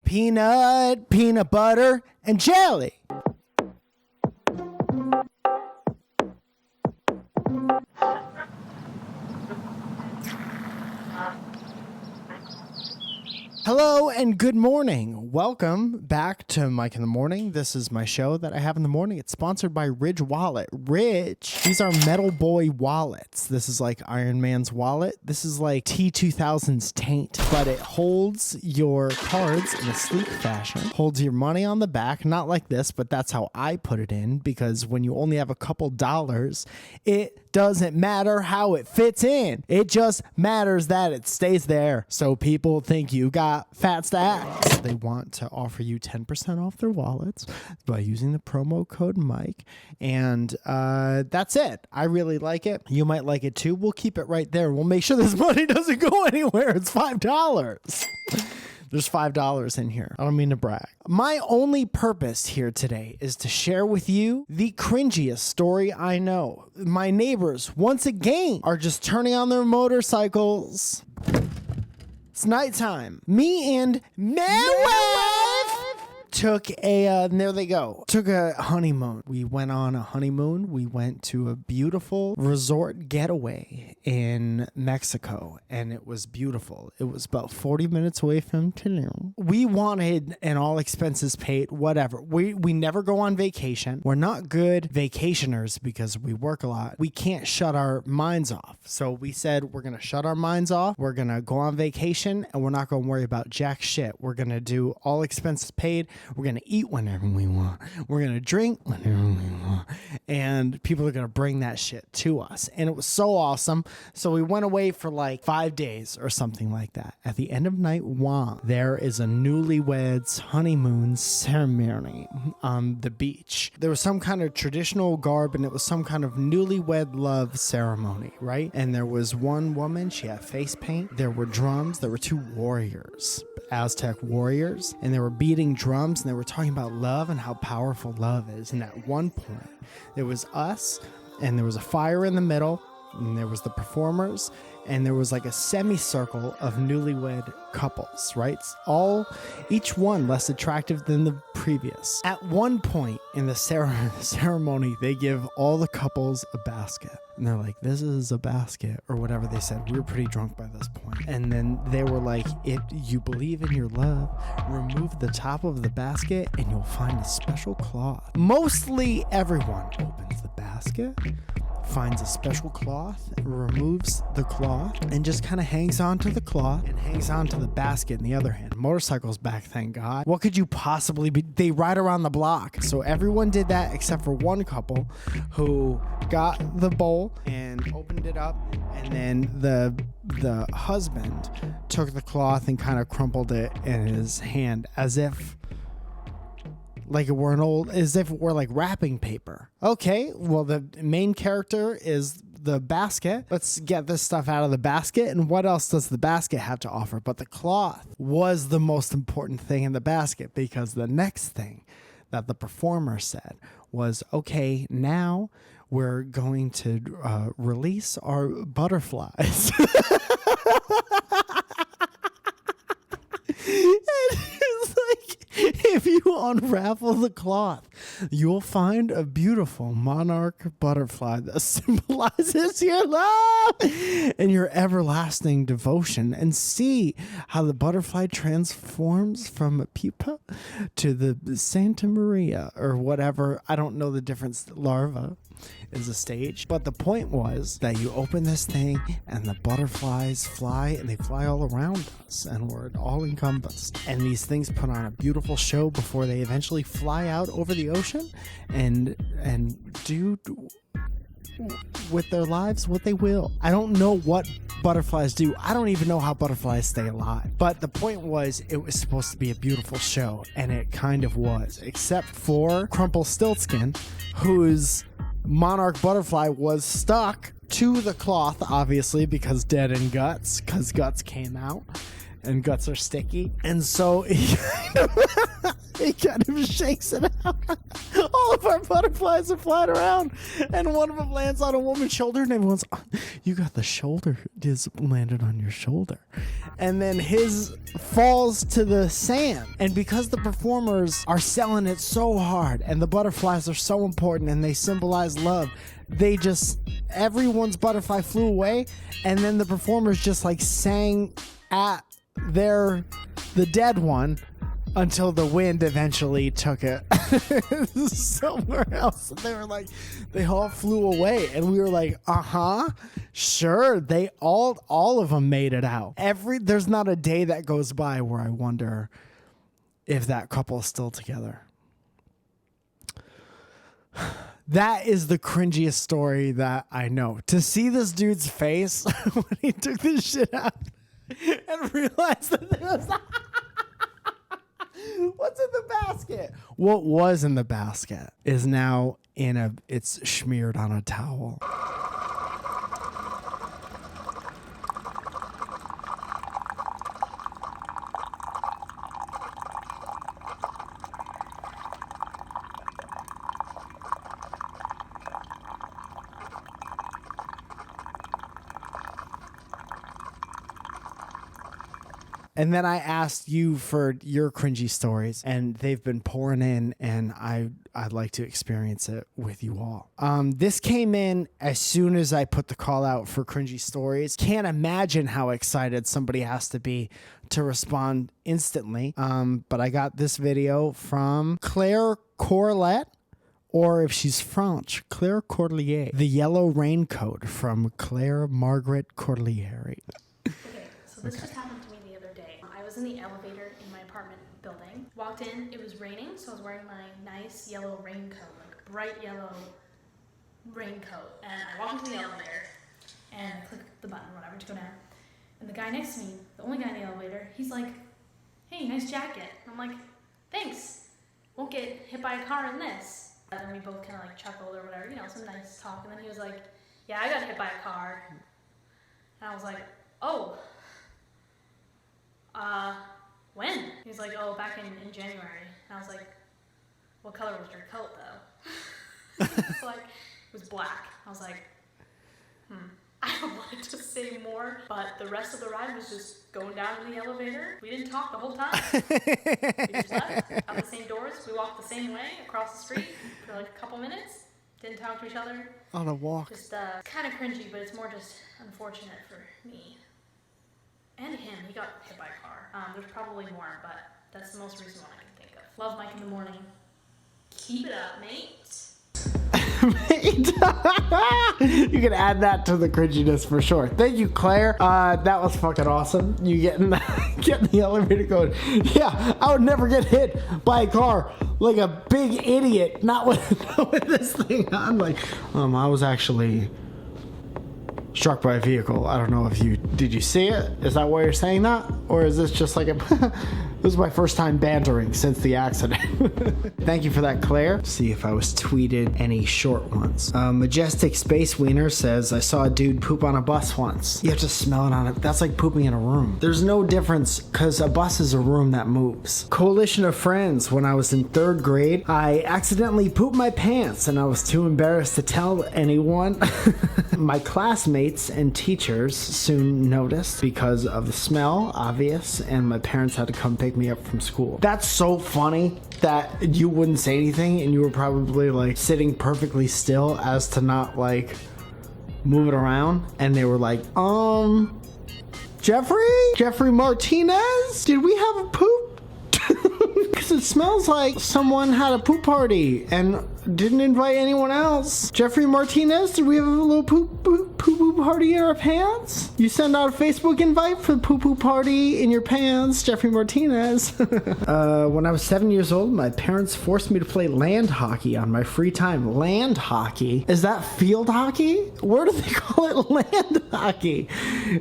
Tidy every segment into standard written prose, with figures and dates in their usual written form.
peanut butter, and jelly. Hello and good morning. Welcome back to Mike in the Morning. This is my show that I have in the morning. It's sponsored by Ridge Wallet. Ridge, these are Metal Boy wallets. This is like Iron Man's wallet. This is like T2000's taint, but it holds your cards in a sleek fashion, holds your money on the back, not like this, but that's how I put it in, because when you only have a couple dollars, it doesn't matter how it fits in. It just matters that it stays there. So people think you got fat stacks. They want to offer you 10% off their wallets by using the promo code Mike. And that's it. I really like it. You might like it too. We'll keep it right there. We'll make sure this money doesn't go anywhere. It's $5. There's $5 in here. I don't mean to brag. My only purpose here today is to share with you the cringiest story I know. My neighbors, once again, are just turning on their motorcycles. It's nighttime. Me and my wife took a honeymoon. We went on a honeymoon. We went to a beautiful resort getaway in Mexico, and it was beautiful. It was about 40 minutes away from Tulum. We wanted an all expenses paid, whatever. We never go on vacation. We're not good vacationers because we work a lot. We can't shut our minds off. So we said we're going to shut our minds off. We're going to go on vacation, and we're not going to worry about jack shit. We're going to do all expenses paid. We're going to eat whenever we want. We're going to drink whenever we want. And people are going to bring that shit to us. And it was so awesome. So we went away for like 5 days or something like that. At the end of night one, there is a newlyweds honeymoon ceremony on the beach. There was some kind of traditional garb, and it was some kind of newlywed love ceremony, right? And there was one woman, she had face paint. There were drums. There were two warriors, Aztec warriors, and they were beating drums, and they were talking about love and how powerful love is. And at one point, there was us, and there was a fire in the middle, and there was the performers, and there was like a semicircle of newlywed couples, right? Each one less attractive than the previous. At one point in the ceremony, they give all the couples a basket. And they're like, this is a basket, or whatever they said. We were pretty drunk by this point. And then they were like, if you believe in your love, remove the top of the basket and you'll find a special cloth. Mostly everyone opens the basket, finds a special cloth, removes the cloth, and just kind of hangs on to the cloth and hangs on to the basket in the other hand. Motorcycles back, thank God. What could you possibly be? They ride around the block. So everyone did that except for one couple who got the bowl and opened it up, and then the husband took the cloth and kind of crumpled it in his hand as if it were like wrapping paper. Okay, well, the main character is the basket. Let's get this stuff out of the basket. And what else does the basket have to offer? But the cloth was the most important thing in the basket, because the next thing that the performer said was, okay, now we're going to release our butterflies. If you unravel the cloth, you'll find a beautiful monarch butterfly that symbolizes your love and your everlasting devotion. And see how the butterfly transforms from a pupa to the Santa Maria or whatever. I don't know the difference. Larva is a stage. But the point was that you open this thing and the butterflies fly, and they fly all around us, and we're all encompassed. And these things put on a beautiful show before they eventually fly out over the ocean and do with their lives what they will. I don't know what butterflies do. I don't even know how butterflies stay alive. But the point was, it was supposed to be a beautiful show, and it kind of was, except for Crumplestiltskin, whose monarch butterfly was stuck to the cloth, obviously, because guts came out, and guts are sticky, and so he kind of shakes it out all of our butterflies are flying around, and one of them lands on a woman's shoulder, and everyone's, oh, you got the shoulder, his landed on your shoulder. And then his falls to the sand. And because the performers are selling it so hard, and the butterflies are so important, and they symbolize love, everyone's butterfly flew away, and then the performers just like sang at the dead one until the wind eventually took it somewhere else. And they were like, they all flew away, and we were like, sure. They all of them made it out. There's not a day that goes by where I wonder if that couple is still together. That is the cringiest story that I know. To see this dude's face when he took this shit out and realized that there was what's in the basket? What was in the basket is now it's smeared on a towel. And then I asked you for your cringy stories, and they've been pouring in, and I'd like to experience it with you all. This came in as soon as I put the call out for cringy stories. Can't imagine how excited somebody has to be to respond instantly. But I got this video from Claire Corlett, or if she's French, Claire Corlier. The Yellow Raincoat from Claire Margaret Corlier. Okay, so this just happened to me the other day. I was in the elevator in my apartment building. Walked in, it was raining, so I was wearing my nice yellow raincoat, like bright yellow raincoat. And I walked into the elevator and I clicked the button, whatever, to go down. And the guy next to me, the only guy in the elevator, he's like, hey, nice jacket. And I'm like, thanks. Won't get hit by a car in this. And then we both kind of like chuckled or whatever, some nice talk. And then he was like, yeah, I got hit by a car. And I was like, oh. When? He's like, oh, back in January. And I was like, what color was your coat, though? It's like, it was black. I was like, I wanted to say more, but the rest of the ride was just going down in the elevator. We didn't talk the whole time. We just left, out the same doors. We walked the same way across the street for like a couple minutes. Didn't talk to each other. On a walk. Just kind of cringy, but it's more just unfortunate for me. And him, he got hit by a car. There's probably more, but that's the most recent one I can think of. Love Mike in the morning. Keep it up, mate. You can add that to the cringiness for sure. Thank you, Claire. That was fucking awesome. You getting the elevator going. Yeah, I would never get hit by a car like a big idiot. Not with this thing on. Like, I was actually struck by a vehicle. I don't know if did you see it? Is that why you're saying that? Or is this just like this is my first time bantering since the accident. Thank you for that, Claire. See if I was tweeted any short ones. Majestic Space Wiener says, I saw a dude poop on a bus once. You have to smell it on it. That's like pooping in a room. There's no difference because a bus is a room that moves. Coalition of Friends. When I was in 3rd grade, I accidentally pooped my pants and I was too embarrassed to tell anyone. My classmates and teachers soon noticed because of the smell, obvious, and my parents had to come pick me up from school. That's so funny that you wouldn't say anything and you were probably like sitting perfectly still as to not like move it around, and they were like, Jeffrey Martinez, did we have a poop? Because it smells like someone had a poop party and didn't invite anyone else. Jeffrey Martinez, did we have a little poop party in our pants? You send out a Facebook invite for the poo party in your pants, Jeffrey Martinez. When I was 7 years old, my parents forced me to play land hockey on my free time. Land hockey? Is that field hockey? Where do they call it land hockey?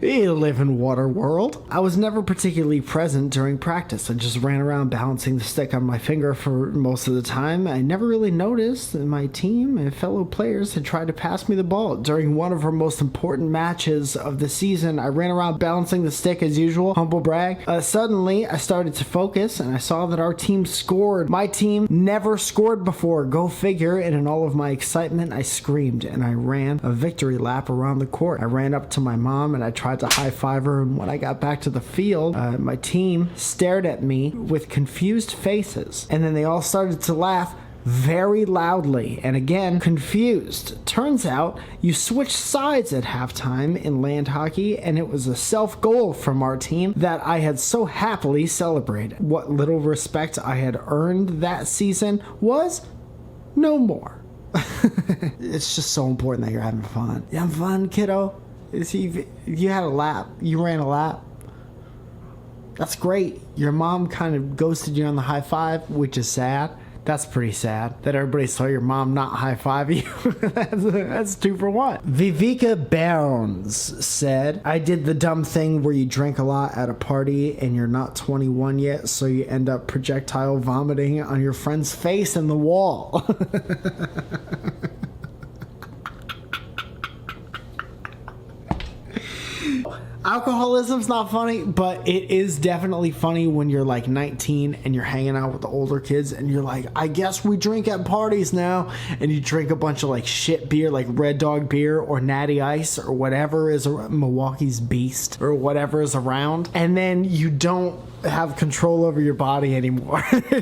You live in water world. I was never particularly present during practice. I just ran around balancing the stick on my finger for most of the time. I never really noticed that my team and fellow players had tried to pass me the ball during one of our most important matches of the season. I ran around balancing the stick as usual, humble brag. Suddenly, I started to focus and I saw that our team scored. My team never scored before, go figure, and in all of my excitement, I screamed and I ran a victory lap around the court. I ran up to my mom and I tried to high-five her, and when I got back to the field, my team stared at me with confused faces, and then they all started to laugh very loudly, and again, confused. Turns out you switch sides at halftime in land hockey, and it was a self-goal from our team that I had so happily celebrated. What little respect I had earned that season was no more. It's just so important that you're having fun. You having fun, kiddo? You had a lap. You ran a lap. That's great. Your mom kind of ghosted you on the high five, which is sad. That's pretty sad that everybody saw your mom not high-five you. that's 2 for 1. Viveka Bounds said, I did the dumb thing where you drink a lot at a party and you're not 21 yet, so you end up projectile vomiting on your friend's face in the wall. Alcoholism's not funny, but it is definitely funny when you're like 19 and you're hanging out with the older kids and you're like, I guess we drink at parties now, and you drink a bunch of like shit beer, like Red Dog beer or Natty Ice or whatever is Milwaukee's Beast or whatever is around, and then you don't have control over your body anymore.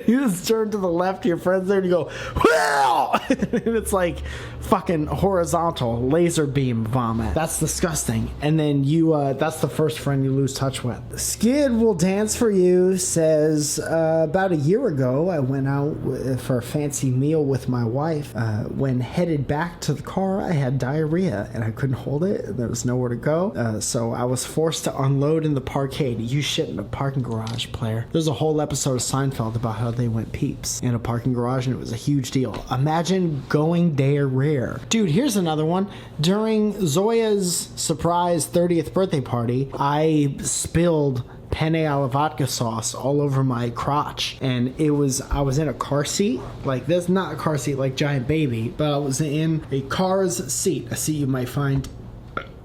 You just turn to the left, your friend's there, and you go, well, and it's like fucking horizontal laser beam vomit. That's disgusting. And then you, that's the first friend you lose touch with. Skid Will Dance For You says, about a year ago, I went out for a fancy meal with my wife. When headed back to the car, I had diarrhea and I couldn't hold it. There was nowhere to go. So I was forced to unload in the parkade. You shit in a parking garage, player. There's a whole episode of Seinfeld about how they went peeps in a parking garage, and it was a huge deal. Imagine going diarrhea. Dude, here's another one. During Zoya's surprise 30th birthday party, I spilled penne alla vodka sauce all over my crotch, and I was in a car seat like this, not a car seat like Giant Baby, but I was in a car's seat, a seat you might find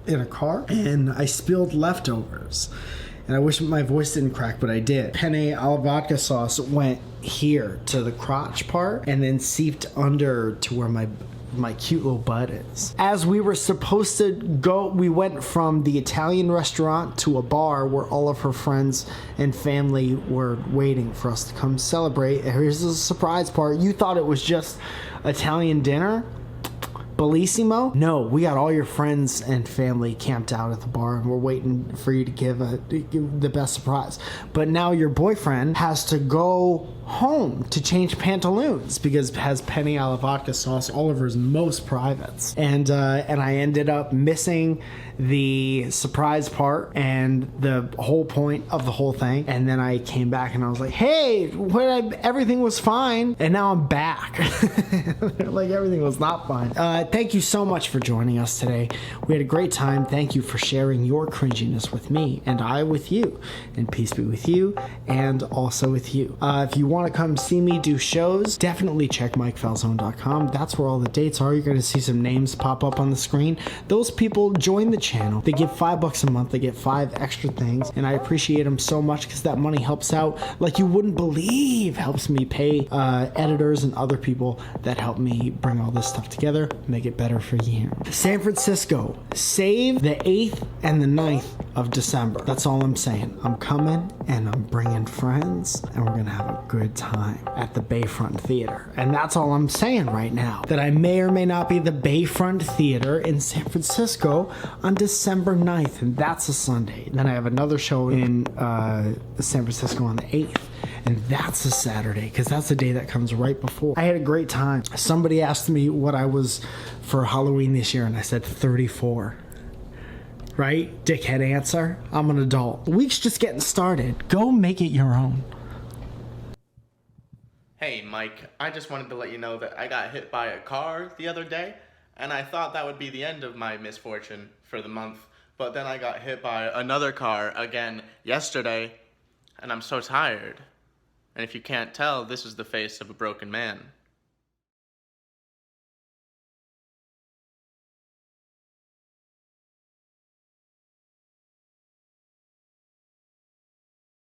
in a car, and I spilled leftovers. And I wish my voice didn't crack, but I did. Penne alla vodka sauce went here to the crotch part and then seeped under to where my cute little butt is. As we were supposed to go, we went from the Italian restaurant to a bar where all of her friends and family were waiting for us to come celebrate. And here's the surprise part. You thought it was just Italian dinner? Bellissimo? No, we got all your friends and family camped out at the bar, and we're waiting for you to give the best surprise. But now your boyfriend has to go home to change pantaloons because it has penne alla vodka sauce all over his most privates. And I ended up missing the surprise part and the whole point of the whole thing. And then I came back and I was like, hey, everything was fine. And now I'm back. Like everything was not fine. Thank you so much for joining us today. We had a great time. Thank you for sharing your cringiness with me and I with you. And peace be with you and also with you. If you want to come see me do shows, definitely check MikeFalzone.com. That's where all the dates are. You're going to see some names pop up on the screen. Those people join the channel. They give $5 a month. They get 5 extra things, and I appreciate them so much because that money helps out like you wouldn't believe. Helps me pay editors and other people that help me bring all this stuff together, make it better for you. San Francisco, save the 8th and the 9th of December. That's all I'm saying. I'm coming and I'm bringing friends, and we're gonna have a good time at the Bayfront Theater. And that's all I'm saying right now, that I may or may not be the Bayfront Theater in San Francisco on December 9th, and that's a Sunday. And then I have another show in San Francisco on the 8th, and that's a Saturday, because that's the day that comes right before. I had a great time. Somebody asked me what I was for Halloween this year, and I said 34. Right? Dickhead answer. I'm an adult. The week's just getting started. Go make it your own. Hey, Mike, I just wanted to let you know that I got hit by a car the other day, and I thought that would be the end of my misfortune for the month, but then I got hit by another car again yesterday, and I'm so tired. And if you can't tell, this is the face of a broken man.